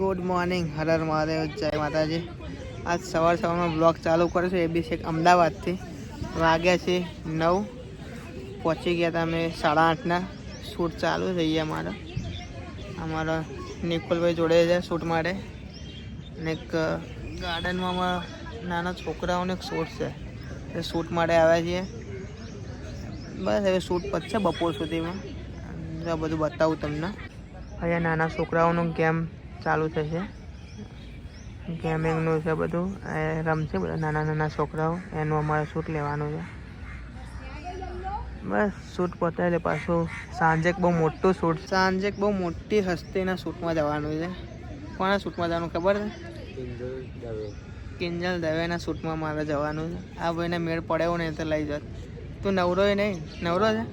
Good morning, Har Har Mahadev, જય માતાજી. આજ સવારમાં બ્લોગ ચાલુ કર્યો છે. એ બી છે અમદાવાદથી. વાગ્યા છે 9. પહોંચી ગયા હતા અમે 8:30ના. શૂટ ચાલુ થઈ ગયા અમારા નિકુલભાઈ જોડે છે શૂટ માટે. અને એક ગાર્ડનમાં નાના છોકરાઓને એક શૂટ છે, એ શૂટ માટે આવ્યા છીએ. બસ હવે શૂટ પતશે બપોર સુધીમાં. બધું બતાવું તમને. અહીંયા નાના છોકરાઓનું ગેમ ચાલુ થશે. ગેમિંગનું છે બધું. રમશે બધા નાના નાના છોકરાઓ. એનું અમારે શૂટ લેવાનું છે. બસ શૂટ પતાવી પાછું સાંજે બહુ મોટું શૂટ, સાંજે બહુ મોટી હસ્તીના શૂટમાં જવાનું છે. કોના શૂટમાં જવાનું ખબર છે? કિંજલ દવેના શૂટમાં મારે જવાનું છે. આ ભાઈને મેળ પડ્યો નહીં તો લઈ જાત. તું નવરો નહીં? નવરો છે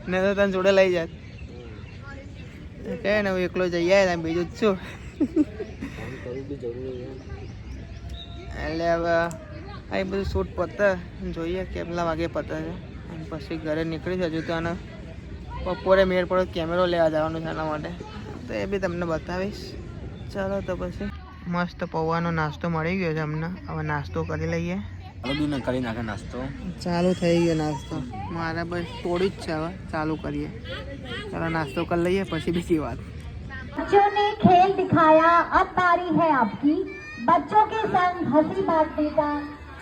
ને તો તને જોડે લઈ જાત. કહે ને હું એકલો જઈ આવ્યા, બીજું જ શું. એટલે હવે આ બધું શૂટ પતે, જોઈએ કેટલા વાગે પતે છે. અને પછી ઘરે નીકળી હજુ તો આને બપોરે મેળ પડે કેમેરો લેવા જવાનું છે એના માટે, તો એ બી તમને બતાવીશ. ચાલો તો પછી મસ્ત પૌવાનો નાસ્તો મળી ગયો છે અમને. હવે નાસ્તો કરી લઈએ. કરી નાખે નાસ્તો ચાલુ થઈ ગયો નાસ્તો મારે. બસ થોડી જ છે, હવે ચાલુ કરીએ. ચાલો નાસ્તો કરી લઈએ પછી બીજી વાત. बच्चों ने खेल दिखाया, अब बारी है आपकी. बच्चों के संग हंसी बांटने का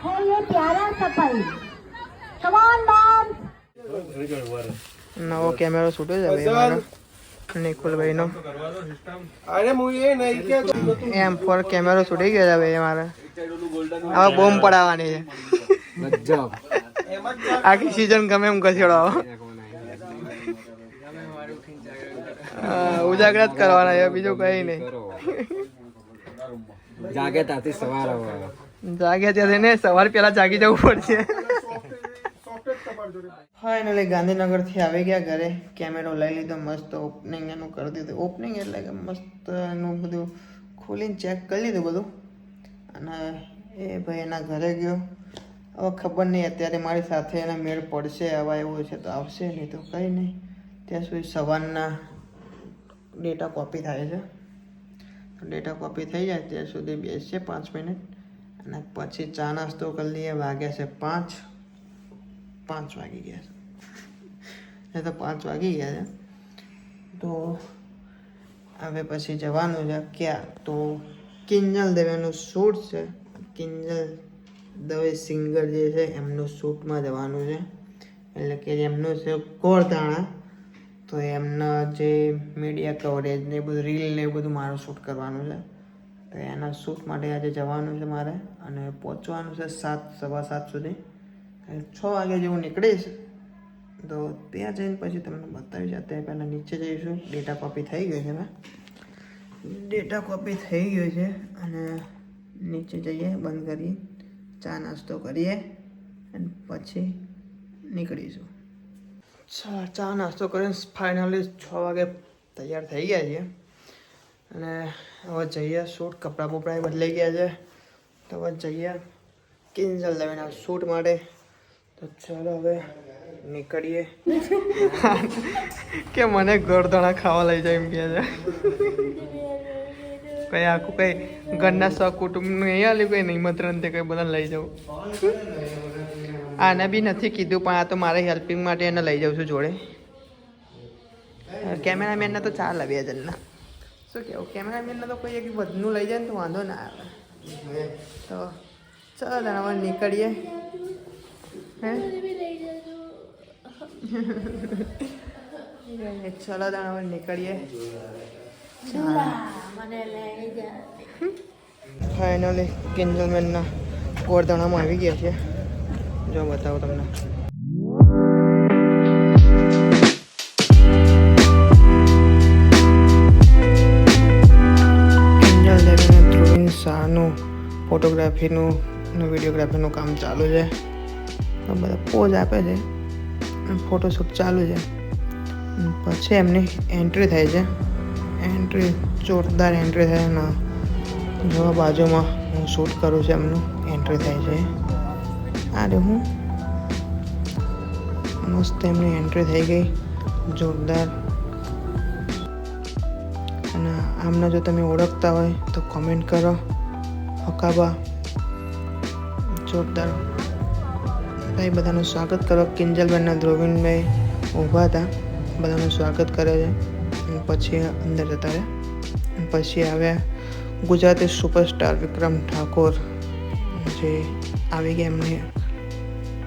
है ये प्यारा सफर. Come on mom. નવો કેમેરો છૂટ્યો છે હવે મારો નિકુલભાઈનો. અરે હું એ નહીં કે M4 કેમેરો છૂટી ગયો છે હવે મારે. હવે બોમ્બ પડાવવાની છે. ગજબ આખી સીઝન ગમે એમ ઘસેડો. ઉજાગરા જ કરવાના છે, બીજું કઈ નહીં. જાગે ત્યાંથી સવાર જાગે ત્યાંથી ને સવાર પહેલા જાગી જવું પડશે. ફાઇનલી ગાંધીનગરથી આવી ગયા ઘરે. કેમેરો લઈ લીધો, મસ્ત ઓપનિંગ એનું કરી દીધું. ઓપનિંગ એટલે કે મસ્ત એનું બધું ખોલીને ચેક કરી લીધું બધું. અને એ ભાઈ એના ઘરે ગયો. હવે ખબર નહીં અત્યારે મારી સાથે એના મેળ પડશે, આવા એવું છે તો આવશે, નહીં તો કંઈ નહીં. ત્યાં સુધી સવારના ડેટા કોપી થાય છે. ડેટા કોપી થઈ જાય ત્યાં સુધી બેસશે 5 મિનિટ. અને પછી ચા નાસ્તો કરી લઈએ. વાગ્યા છે 5 વાગી ગયા છે. તો 5 વાગી ગયા છે. તો હવે પછી જવાનું છે ક્યાં? તો કિંજલ દવેનું શૂટ છે. કિંજલ દવે સિંગર જે છે એમનું શૂટમાં જવાનું છે. એટલે કે એમનું છે કોરધાણા. તો એમના જે મીડિયા કવરેજ ને બધું રીલ ને બધું મારું શૂટ કરવાનું છે. તો એના શૂટ માટે આજે જવાનું છે મારે. અને પહોંચવાનું છે 7:15 સુધી. 6 વાગે જેવું નીકળીશ. તો ત્યાં જઈને પછી તમને બતાવીશ. અત્યારે પહેલાં નીચે જઈશું. ડેટા કોપી થઈ ગઈ છે. ડેટા કોપી થઈ ગયો છે. અને નીચે જઈએ, બંધ કરીએ, ચા નાસ્તો કરીએ અને પછી નીકળીશું. ચા નાસ્તો કરીને ફાઇનલી 6 વાગે તૈયાર થઈ ગયા છીએ. અને હવે જઈએ શૂટ. કપડાં બપડા બદલાઈ ગયા છે. તો હવે જઈએ કિંજલ દવેના શૂટ માટે. તો ચાલો હવે નીકળીએ. કે મને ગોળધાણા ખાવા લઈ જાય એમ કહે છે. કઈ આખું કઈ ઘરના સહકુટુંબનું નહીં આલ્યું, કઈ નિમંત્રણ તે કઈ બધા લઈ જવું. આને બી નથી કીધું, પણ આ તો મારે હેલ્પિંગ માટે એને લઈ જાઉં છું જોડે. કેમેરામેનને તો ચાલે 2 જણના. શું કહેવું, કેમેરામેનને તો કોઈ એક બધું લઈ જાય ને તો વાંધો ના આવે. તો ચાલો હવે નીકળીએ. ચલો હવે નીકળીએ. ફાઇનલી કિંજલમેનના કોરધાણામાં આવી ગયા છે. જો બતાવો તમને. કિંજલ દવેના ધ્રુવીન શાહનું ફોટોગ્રાફીનું અને વિડીયોગ્રાફીનું કામ ચાલુ છે. બધા પોઝ આપે છે, ફોટોશૂટ ચાલુ છે. પછી એમની એન્ટ્રી થાય છે. એન્ટ્રી જોરદાર એન્ટ્રી થાય ને જો બાજુમાં હું શૂટ કરું છું એમનું એન્ટ્રી થાય છે. આ રે હું મસ્ત એમની એન્ટ્રી થઈ ગઈ જોરદાર. અને આમને જો તમે ઓળખતા હોય તો કોમેન્ટ કરો. હકાબા જોરદાર ભાઈ, બધાનું સ્વાગત કરો. કિંજલબેનના ધ્રુવીનભાઈ ઊભા હતા, બધાનું સ્વાગત કરે છે. અને પછી અંદર જતા રહ્યા. પછી આવ્યા ગુજરાતી સુપરસ્ટાર વિક્રમ ઠાકોર, જે આવી ગયા એમને.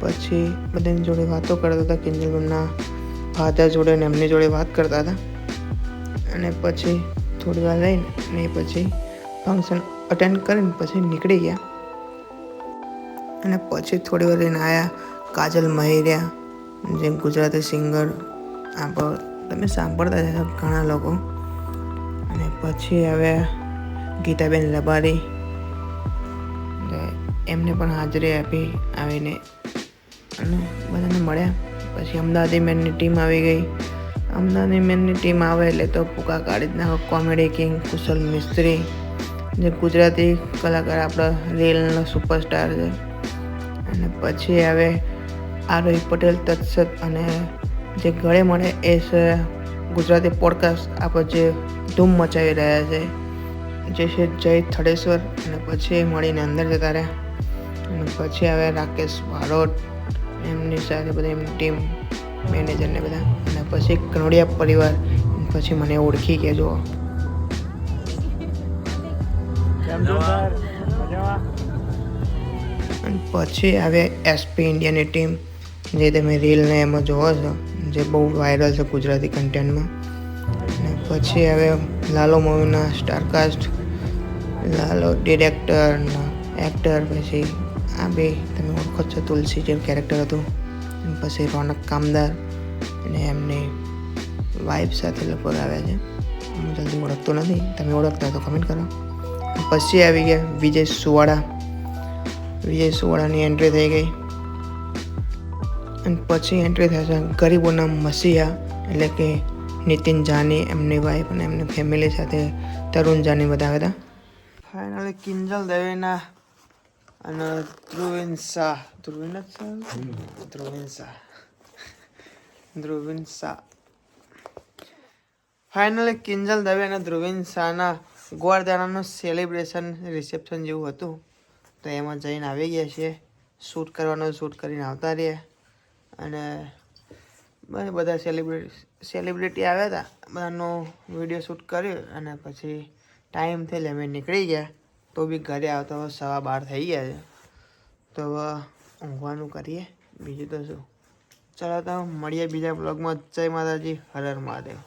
પછી બધાની જોડે વાતો કરતા હતા, કિંજલબેનના ફાધર જોડે ને એમની જોડે વાત કરતા હતા. અને પછી થોડી વાર રહીને ને પછી ફંક્શન અટેન્ડ કરીને પછી નીકળી ગયા. અને પછી થોડી વાર રહીને આવ્યા કાજલ મહેરિયા, જે ગુજરાતી સિંગર આપણો તમે સાંભળતા જશો ઘણા લોકો. અને પછી આવ્યા ગીતાબેન લબારી, એમને પણ હાજરી આપી આવીને અને બધાને મળ્યા. પછી અમદાવાદી મેનની ટીમ આવી ગઈ. અમદાવાદી મેનની ટીમ આવે એટલે તો પૂકા કાઢી જ નાખો. કોમેડી કિંગ કુશલ મિસ્ત્રી, જે ગુજરાતી કલાકાર આપણા રીલનો સુપરસ્ટાર છે. અને પછી આવે આરોહી પટેલ તત્સત, અને જે ગળે મળે એ છે ગુજરાતી પોડકાસ્ટ આપણો જે ધૂમ મચાવી રહ્યા છે, જે છે જય થડેશ્વર. અને પછી મળીને અંદર જતા રહ્યા. અને પછી આવે રાકેશ વારોટ, એમની સાથે બધા એમની ટીમ, મેનેજરને બધા. અને પછી કનોડિયા પરિવાર, પછી મને ઓળખી ગયા. જુઓ અને પછી આવે એસપી ઇન્ડિયાની ટીમ, જે તમે રીલને એમાં જોવો છો, જે બહુ વાયરલ છે ગુજરાતી કન્ટેન્ટમાં. અને પછી આવે લાલો મૂવીના સ્ટારકાસ્ટ, લાલો ડિરેક્ટર, એક્ટર. પછી આ બે તમે ઓળખો છો, તુલસી જે કેરેક્ટર હતું. પછી રોનક કામદાર અને એમની વાઇફ સાથે લગભગ આવ્યા છે. હું જલ્દી ઓળખતો નથી, તમે ઓળખતા તો કમેન્ટ કરો. પછી આવી ગયા વિજય સુવાળા. વિજય સુવાળાની એન્ટ્રી થઈ ગઈ. અને પછી એન્ટ્રી થશે ગરીબોના મસીહા, એટલે કે નીતિન જાની, એમની વાઈફ અને એમની ફેમિલી સાથે તરુણ જાની બધા આવ્યા હતા. ફાઇનલી કિંજલ દવેના અને ધ્રુવીન શાહ, ફાઇનલી કિંજલ દવે અને ધ્રુવીન શાહના ગોળદાણાનું સેલિબ્રેશન રિસેપ્શન જેવું હતું, તો એમાં જઈને આવી ગયા છીએ. શૂટ કરવાનું શૂટ કરીને આવતા રહ્યા. અને બધા સેલિબ્રિટી આવ્યા હતા, બધાનો વિડીયો શૂટ કર્યો. અને પછી ટાઈમ થઈ એટલે અમે નીકળી ગયા. તો બી ઘરે આવતા 12:15 થઈ ગયા છે. તો હવે ઊંઘવાનું કરીએ, બીજું તો શું. ચાલો તો મળીએ બીજા બ્લોગમાં. જય માતાજી, હર હર મહાદેવ.